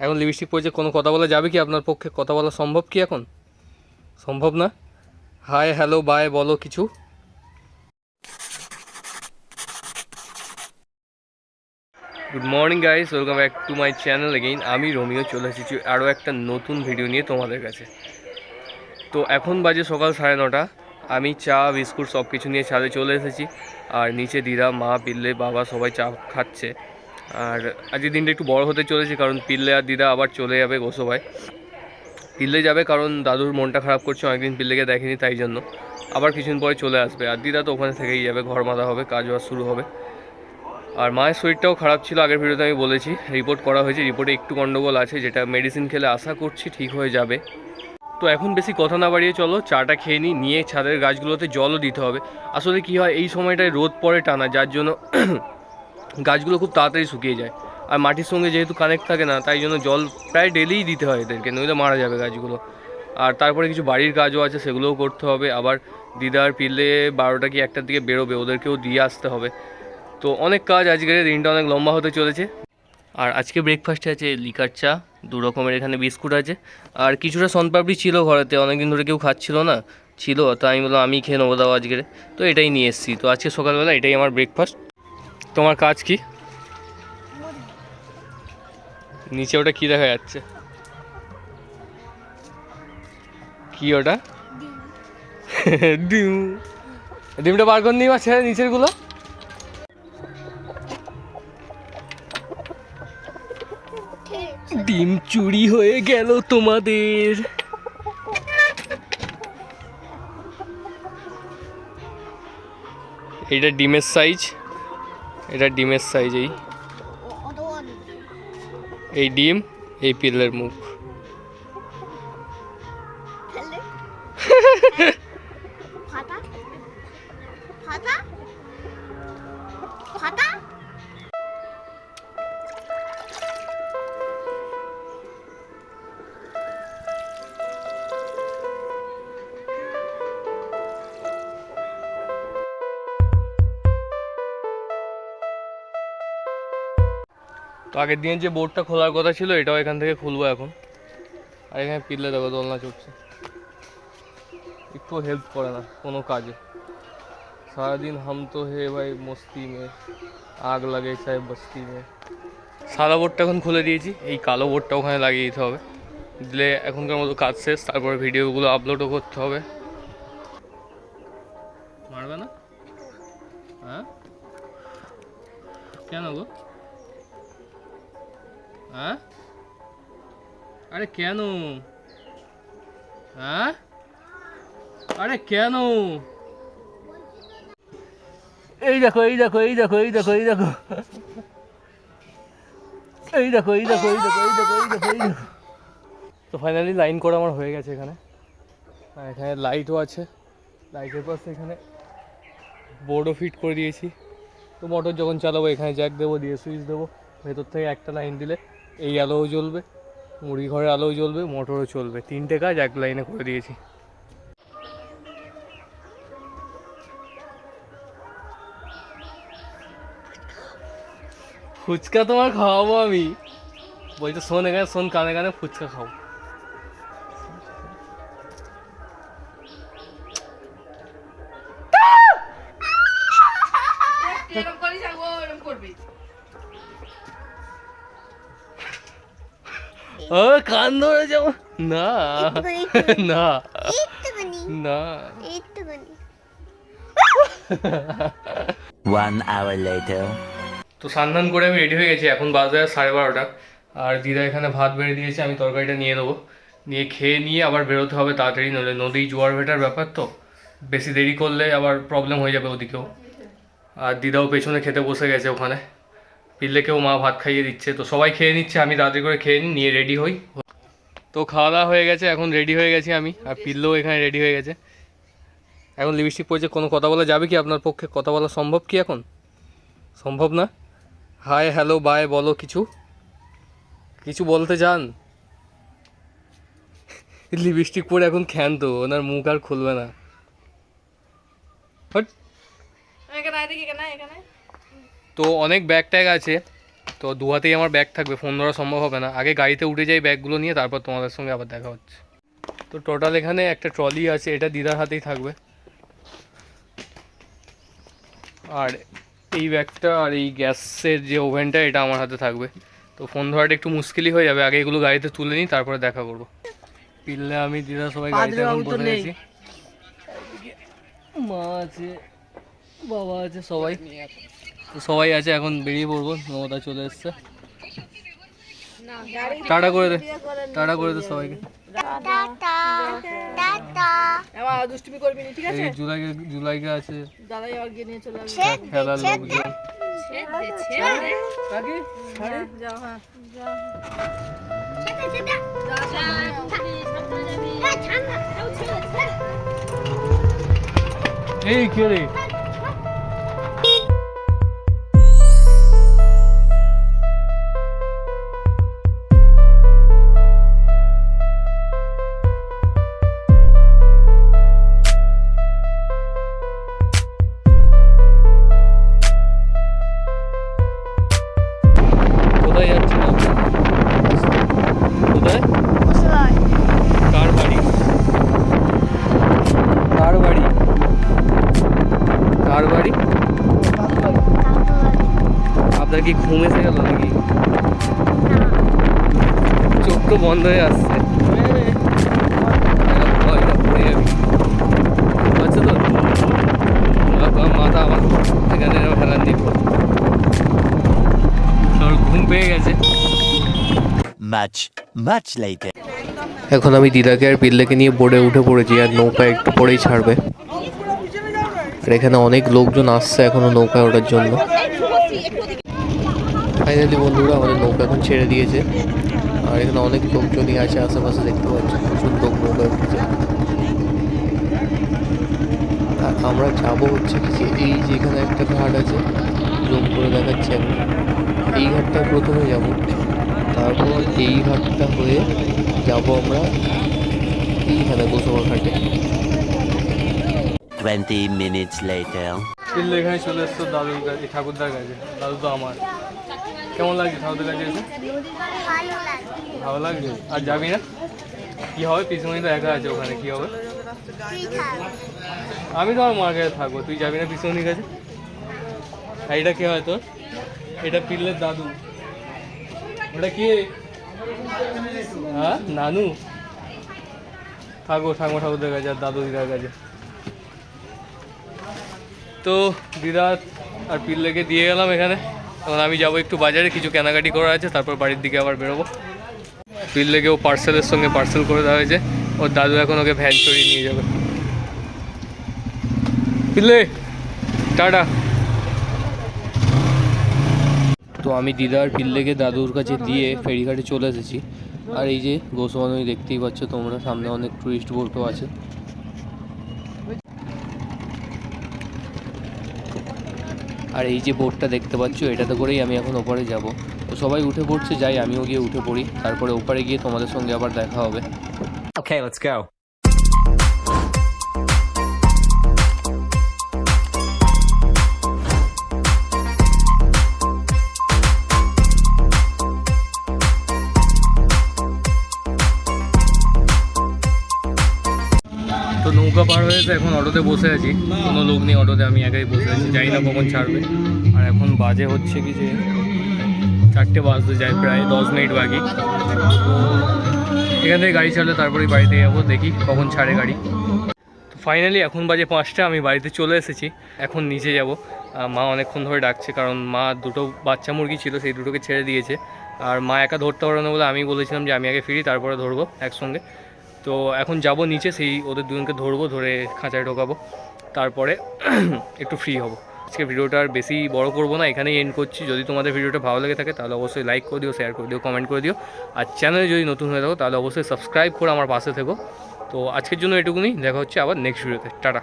এখন লিপস্টিক পরেছে, কোনো কথা বলা যাবে কি? আপনার পক্ষে কথা বলা সম্ভব কি এখন? সম্ভব না। হাই হ্যালো বাই বলো কিছু। Good morning guys, welcome back to my channel again. আমি রোমিও চলে এসেছি আরও একটা নতুন ভিডিও নিয়ে তোমাদের কাছে। তো এখন বাজে সকাল 9:30। আমি চা বিস্কুট সব কিছু নিয়ে ছাদে চলে এসেছি। আর নিচে দিদা, মা, পিল্লে, বাবা সবাই চা খাচ্ছে। আর আজকের দিনটা একটু বড় হতে চলেছে, কারণ পিল্লে আর দিদা আবার চলে যাবে গোসবায়। পিল্লে যাবে কারণ দাদুর মনটা খারাপ করছে, অনেকদিন পিল্লেকে দেখেনি, তাই জন্য আবার কিছুদিন পরে চলে আসবে। আর দিদা তো ওখানে থেকেই যাবে, ঘর বাঁধা হবে, কাজ বাজ শুরু হবে। আর মায়ের শরীরটাও খারাপ ছিল, আগের ভিডিওতে আমি বলেছি, রিপোর্ট করা হয়েছে, রিপোর্টে একটু গন্ডগোল আছে, যেটা মেডিসিন খেলে আশা করছি ঠিক হয়ে যাবে। তো এখন বেশি কথা না বাড়িয়ে চলো চাটা খেয়ে নিয়ে ছাদের গাছগুলোতে জলও দিতে হবে। আসলে কি হয়, এই সময়টায় রোদ পড়ে টানা, যার জন্য গাছগুলো খুব তাড়াতাড়ি শুকিয়ে যায়। আর মাটির সঙ্গে যেহেতু কানেক্ট থাকে না, তাই জন্য জল প্রায় ডেলিই দিতে হয় এদেরকে, নইলে মারা যাবে গাছগুলো। আর তারপরে কিছু বাড়ির কাজও আছে, সেগুলোও করতে হবে। আবার দিদার পিলে 12টা কি 1টার দিকে বেরোবে, ওদেরকেও দিয়ে আসতে হবে। তো অনেক কাজ, আজকের দিনটা অনেক লম্বা হতে চলেছে। আর আজকে ব্রেকফাস্টে আছে লিকার চা, 2 রকমের এখানে বিস্কুট আছে, আর কিছুটা শনপাপড়ি ছিল ঘরেতে, অনেকদিন ধরে কেউ খাচ্ছিল না, ছিল, তো আমি বললাম আমি খেয়ে নেবো দাও আজকের। তো এটাই নিয়ে এসেছি। তো আজকে সকালবেলা এটাই আমার ব্রেকফাস্ট। তোমার কাজ কি? নিচে ওটা কি দেখা যাচ্ছে? কি ওটা? ডিম। ডিমটা বার করে নিবা, ছেড়ে নিচের গুলো। ডিম চুরি হয়ে গেল তোমাদের। এইটা ডিমের সাইজ, এটা ডিমের সাইজ। এই ডিম, এই পিলের মুখ। তো আগের দিনের যে বোর্ডটা খোলার কথা ছিল, এটাও এখান থেকে খুলবো এখন। আর এখানে পিলে দেখো দোলনা চড়ছে, একটু হেল্প করে না কোনো কাজে। সারাদিন হাম তো হে ভাই মস্তি মে, আগ লাগে চাই বস্তি মে। সাদা বোর্ডটা এখন খুলে দিয়েছি, এই কালো বোর্ডটা ওখানে লাগিয়ে দিতে হবে, দিলে এখনকার মতো কাজ শেষ। তারপরে ভিডিওগুলো আপলোডও করতে হবে। মারবে না? হ্যাঁ কেন গো? হ্যাঁ আরে কেন? হ্যাঁ আরে কেন? এই দেখো, এই দেখো, এই দেখো, এই দেখো, এই দেখো, এই দেখো, এই দেখো, এই দেখো, এই দেখো, এই দেখো, এই দেখো। তো ফাইনালি লাইন করা আমার হয়ে গেছে এখানে। আর এখানে লাইটও আছে, লাইটের পাশে এখানে বোর্ডও ফিট করে দিয়েছি। তো মোটর যখন চালাবো এখানে জ্যাক দেবো, দিয়ে সুইচ দেবো, ভেতর থেকে একটা লাইন দিলে এই আলোও জ্বলবে, মুড়ি ঘরের আলোও জ্বলবে, মোটরও চলবে। 3টে কাজ এক লাইনে করে দিয়েছি। ফুচকা তোমার খাওয়াবো আমি, বলছো শোন, এখানে শোন, কানে কানে ফুচকা খাও। ও কান ধরে যাবো না, না না। 1 hour later. তো স্নান করে আমি রেডি হয়ে গেছি, এখন বাজে 12:30। আর দিদা এখানে ভাত বেড়ে দিয়েছে, আমি তরকারিটা নিয়ে নেবো, নিয়ে খেয়ে নিয়ে আবার বেরোতে হবে তাড়াতাড়ি, নইলে নদী জোয়ার ভাটার ব্যাপার, তো বেশি দেরি করলে আবার প্রবলেম হয়ে যাবে ওদিকেও। আর দিদাও পেছনে খেতে বসে গেছে ওখানে, পিল্লেকেও মা ভাত খাইয়ে দিচ্ছে। তো সবাই খেয়ে নিচ্ছে, আমি তাড়াতাড়ি করে খেয়ে নিয়ে রেডি হই। তো খাওয়া দাওয়া হয়ে গেছে, এখন রেডি হয়ে গেছি আমি, আর পিল্লেও এখানে রেডি হয়ে গেছে। এখন লিপস্টিক পরেছে, কোনো কথা বলা যাবে কি? আপনার পক্ষে কথা বলা সম্ভব কি এখন? সম্ভব না। হাই হ্যালো বাই বলো কিছু, কিছু বলতে চান? লিপস্টিক পরে এখন ক্ষান্ত, ওনার মুখ আর খুলবে না। তো অনেক ব্যাগ ট্যাগ আছে, তো দু হাতেই আমার ব্যাগ থাকবে, ফোন ধরা সম্ভব হবে না। আগে গাড়িতে উঠে যাই ব্যাগগুলো নিয়ে, তারপর তোমাদের সঙ্গে আবার দেখা হচ্ছে। তো টোটাল এখানে একটা ট্রলি আছে, এটা দিদার হাতেই থাকবে। আর এই ব্যাগটা আর এই গ্যাসের যে ওভেনটা এটা আমার হাতে থাকবে। তো ফোন ধরাটা একটু মুশকিলই হয়ে যাবে, আগে এগুলো গাড়িতে তুলে নিই তারপরে দেখা করবো। পিল্লে আমি দিদা সবাই গাড়িতে এখন বসে গেছি। মা আছে, বাবা আছে, সবাই তো সবাই আছে, এখন বেরিয়ে পড়বো। নমতা চলে এসছে, টাটা করে দে, টাটা করে দে সবাইকে। দুষ্টুমি করবি না, ঠিক আছে? জুলাইকে আছে দাদাই আবার গিয়ে নিয়ে চলে আসবে। খেলার লোকজন। যাও, হ্যাঁ যাও। এই কে রে? কোথায় যাচ্ছিলাম? কোথায়? কার বাড়ি? কার বাড়ি? কার বাড়ি? আপনার কি ঘুম এসে গেল নাকি? চোখ তো বন্ধ হয়ে আসছে। আচ্ছা তো মাথা আমার এখানে ফেলান দিব, ঘুম পেয়ে গেছে। Much later. এখন আমি দিদাকে আর পিল্লেকে নিয়ে বোর্ডে উঠে পড়েছি, আর নৌকা একটু পরেই ছাড়বে। আর এখানে অনেক লোকজন আসছে এখনো নৌকায় ওঠার জন্য। ফাইনালি বন্ধুরা আমাদের নৌকা এখন ছেড়ে দিয়েছে, আর এখানে অনেক লোকজনই আছে আশেপাশে, দেখতে পাচ্ছি প্রচুর লোক নৌকায় উঠেছে। আর আমরা যাবো হচ্ছে কি, এই যেখানে একটা ঘাট আছে, জুম করে দেখাচ্ছি আমি, এই ঘাটটা প্রথমে যাব, তারপর এই ঘাটটা হয়ে যাব আমরা এইখানে গোসবা ঘাটে। 20 minutes later. পিল্লে এখানে চলে এসছো দাদুর কাছে, ঠাকুরদার কাছে। দাদু তো আমার, কেমন লাগছে ঠাকুরদার কাছে এসে? ভালো লাগছে। আর যাবি না? কি হবে? পিসমণি তো একা আছে ওখানে, কি হবে? আমি তো আমার মার কাছে থাকবো, তুই যাবি না পিসমণির কাছে? আর এটা কে হয় তোর? এটা পিল্লের দাদু। ওটা কে? হ্যাঁ, নানু। থাকবো ঠাকুরদার কাছে আর দাদু দিদার কাছে। তো দিদা আর পিল্লেকে দিয়ে গেলাম এখানে। এখন আমি যাবো একটু বাজারে, কিছু কেনাকাটি করা আছে, তারপর বাড়ির দিকে আবার বেরোবো। পিল্লেকেও পার্সেলের সঙ্গে পার্সেল করে দেওয়া হয়েছে, ওর দাদু এখন ওকে ভ্যান চড়িয়ে নিয়ে যাবে। পিল্লে টাটা। তো আমি দিদা আর পিল্লেকে দাদুর কাছে দিয়ে ফেরিঘাটে চলে এসেছি। আর এই যে গোসবা নদী দেখতেই পাচ্ছ তোমরা, সামনে অনেক টুরিস্ট বোটও আছে। আর এই যে বোটটা দেখতে পাচ্ছ, এটাতে করেই আমি এখন ওপারে যাব। তো সবাই উঠে পড়ছে, যাই আমিও গিয়ে উঠে পড়ি, তারপরে ওপারে গিয়ে তোমাদের সঙ্গে আবার দেখা হবে। Okay, let's go. তো নৌকা পার হয়েছে, এখন অটোতে বসে আছি, কোনো লোক নেই অটোতে, আমি একাই বসে আছি, জানি না কখন ছাড়বে। আর এখন বাজে হচ্ছে কি যে 4টে বাজতে যায়, প্রায় 10 মিনিট বাকি। তো এখান থেকে গাড়ি ছাড়লে তারপরেই বাড়িতে যাবো, দেখি কখন ছাড়ে গাড়ি। তো ফাইনালি এখন বাজে 5টা, আমি বাড়িতে চলে এসেছি, এখন নিচে যাব। মা অনেকক্ষণ ধরে ডাকছে, কারণ মা দুটো বাচ্চা মুরগি ছিল, সেই দুটোকে ছেড়ে দিয়েছে। আর মা একা ধরতে পারে না বলে আমি বলেছিলাম যে আমি আগে ফিরি, তারপরে ধরবো একসঙ্গে। তো এখন যাব নিচে, সেই ওদের দুজনকে ধরবো, ধরে খাঁচায় ঢোকাবো, তারপরে একটু ফ্রি হব। আজকে ভিডিওটা আর বেশি বড় করবো না, এখানেই এন্ড করছি। যদি তোমাদের ভিডিওটা ভালো লেগে থাকে তাহলে অবশ্যই লাইক করে দিও, শেয়ার করে দিও, কমেন্ট করে দিও। আর চ্যানেলে যদি নতুন হয়ে থাকো তাহলে অবশ্যই সাবস্ক্রাইব করে আমার পাশে থেকো। তো আজকের জন্য এটুকুনি, দেখা হচ্ছে আবার নেক্সট ভিডিওতে। টাটা।